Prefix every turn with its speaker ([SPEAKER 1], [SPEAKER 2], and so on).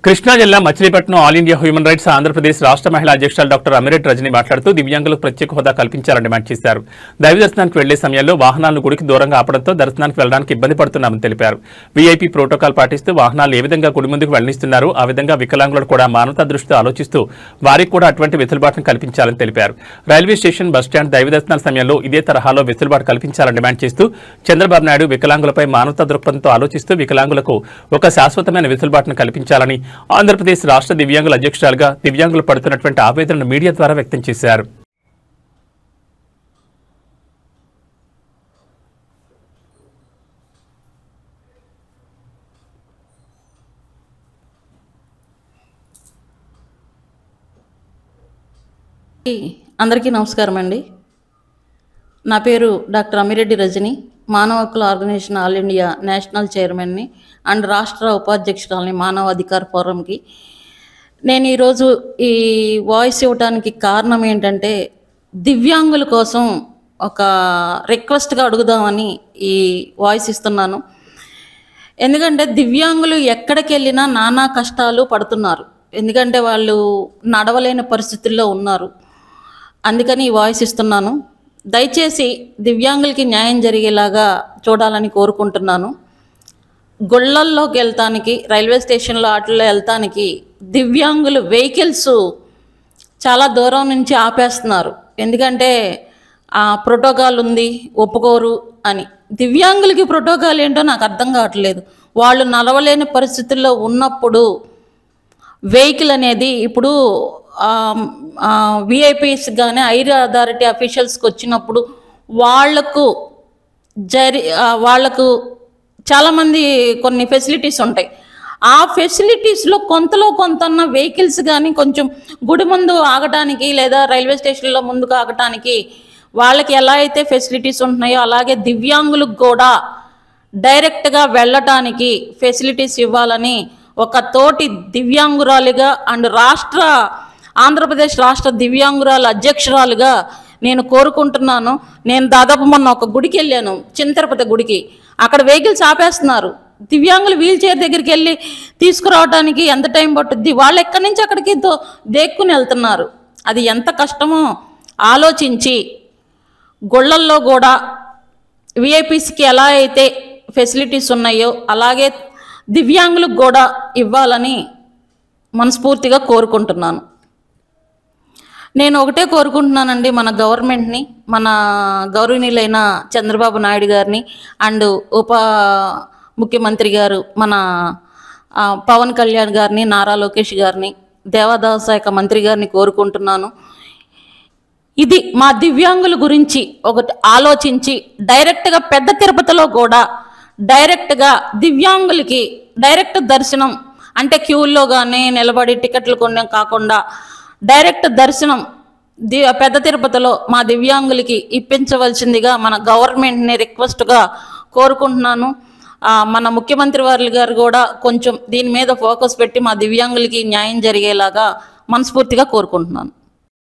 [SPEAKER 1] కృష్ణా జిల్లా Machilipatnam all India human rights Andhra Pradesh రాష్ట్ర మహిళా అధ్యక్షులు డాక్టర్ అమిరెడ్డి రజని మాట్లాడుతూ దివ్యాంగులకు ప్రత్యేక హోదా కల్పించాలని డిమాండ్ చేశారు. దైవ దర్శనానికి వెళ్లే సమయంలో వాహనాలను గుడికి దూరంగా ఆపడంతో దర్శనానికి వెళ్లడానికి ఇబ్బంది పడుతున్నామని తెలిపారు. వీఐపీ ప్రోటోకాల్ పాటిస్తూ వాహనాలు ఏ విధంగా గుడి ముందుకు వెళ్లనిస్తున్నారో ఆ విధంగా వికలాంగులు కూడా మానవతా దృష్టితో ఆలోచిస్తూ వారికి కూడా అటువంటి వెసులుబాటును కల్పించాలని తెలిపారు. రైల్వే స్టేషన్, బస్టాండ్, దైవ దర్శనాల సమయంలో ఇదే తరహాలో వెసులుబాటు కల్పించాలని డిమాండ్ చేస్తూ చంద్రబాబు నాయుడు వికలాంగులపై మానవతా దృక్పథంతో ఆలోచిస్తూ వికలాంగులకు ఒక శాశ్వతమైన వెసులుబాటును కల్పించాలని ఆంధ్రప్రదేశ్ రాష్ట్ర దివ్యాంగుల అధ్యక్షురాలుగా దివ్యాంగులు పడుతున్నటువంటి ఆవేదనను మీడియా ద్వారా వ్యక్తం చేశారు.
[SPEAKER 2] అందరికీ నమస్కారం అండి. నా పేరు డాక్టర్ అమిరెడ్డి రజని, మానవ హక్కుల ఆర్గనైజేషన్ ఆల్ ఇండియా నేషనల్ చైర్మన్ని అండ్ రాష్ట్ర ఉపాధ్యక్షురాలని మానవ అధికార ఫోరంకి. నేను ఈరోజు ఈ వాయిస్ ఇవ్వడానికి కారణం ఏంటంటే, దివ్యాంగుల కోసం ఒక రిక్వెస్ట్గా అడుగుదామని ఈ వాయిస్ ఇస్తున్నాను. ఎందుకంటే దివ్యాంగులు ఎక్కడికి వెళ్ళినా నానా కష్టాలు పడుతున్నారు. ఎందుకంటే వాళ్ళు నడవలేని పరిస్థితుల్లో ఉన్నారు. అందుకని ఈ వాయిస్ ఇస్తున్నాను. దయచేసి దివ్యాంగులకి న్యాయం జరిగేలాగా చూడాలని కోరుకుంటున్నాను. గుళ్ళల్లోకి వెళ్తానికి, రైల్వే స్టేషన్లో వాటిల్లో వెళ్తానికి దివ్యాంగులు వెహికల్స్ చాలా దూరం నుంచి ఆపేస్తున్నారు. ఎందుకంటే ఆ ప్రోటోకాల్ ఉంది, ఒప్పుకోరు అని. దివ్యాంగులకి ప్రోటోకాల్ ఏంటో నాకు అర్థం కావట్లేదు. వాళ్ళు నడవలేని పరిస్థితుల్లో ఉన్నప్పుడు వెహికల్ అనేది ఇప్పుడు విఐపీస్ కానీ ఐర్ అథారిటీ అఫీషియల్స్కి వచ్చినప్పుడు వాళ్ళకు చాలామంది కొన్ని ఫెసిలిటీస్ ఉంటాయి. ఆ ఫెసిలిటీస్లో కొంతలో కొంతన్న వెహికల్స్ కానీ కొంచెం గుడి ముందు ఆగటానికి లేదా రైల్వే స్టేషన్లో ముందుకు ఆగటానికి వాళ్ళకి ఎలా అయితే ఫెసిలిటీస్ ఉంటున్నాయో అలాగే దివ్యాంగులకు కూడా డైరెక్ట్గా వెళ్ళటానికి ఫెసిలిటీస్ ఇవ్వాలని ఒక తోటి దివ్యాంగురాలిగా అండ్ ఆంధ్రప్రదేశ్ రాష్ట్ర దివ్యాంగురాల అధ్యక్షురాలుగా నేను కోరుకుంటున్నాను. నేను దాదాపు మొన్న ఒక గుడికి వెళ్ళాను, చిన్న తిరుపతి గుడికి. అక్కడ వెహికల్స్ ఆపేస్తున్నారు. దివ్యాంగులు వీల్ చైర్ దగ్గరికి వెళ్ళి తీసుకురావడానికి ఎంత టైం పట్టుద్ది? వాళ్ళు ఎక్కడి నుంచి అక్కడికి దేక్కుని వెళ్తున్నారు. అది ఎంత కష్టమో ఆలోచించి గుళ్ళల్లో కూడా విఐపీస్కి ఎలా అయితే ఫెసిలిటీస్ ఉన్నాయో అలాగే దివ్యాంగులకు కూడా ఇవ్వాలని మనస్ఫూర్తిగా కోరుకుంటున్నాను. నేను ఒకటే కోరుకుంటున్నానండి, మన గవర్నమెంట్ని, మన గౌరవనీయులైన చంద్రబాబు నాయుడు గారిని అండ్ ఉప ముఖ్యమంత్రి గారు మన పవన్ కళ్యాణ్ గారిని, నారా లోకేష్ గారిని, దేవాదాయ శాఖ మంత్రి గారిని కోరుకుంటున్నాను. ఇది మా దివ్యాంగుల గురించి ఒకటి ఆలోచించి డైరెక్ట్గా పెద్ద తిరుపతిలో కూడా డైరెక్ట్గా దివ్యాంగులకి డైరెక్ట్ దర్శనం, అంటే క్యూల్లో కానీ నిలబడి టికెట్లు కొనడం కాకుండా డైరెక్ట్ దర్శనం పెద్ద తిరుపతిలో మా దివ్యాంగులకి ఇప్పించవలసిందిగా మన గవర్నమెంట్ని రిక్వెస్ట్గా కోరుకుంటున్నాను. మన ముఖ్యమంత్రి వారి గారు కూడా కొంచెం దీని మీద ఫోకస్ పెట్టి మా దివ్యాంగులకి న్యాయం జరిగేలాగా మనస్ఫూర్తిగా కోరుకుంటున్నాను.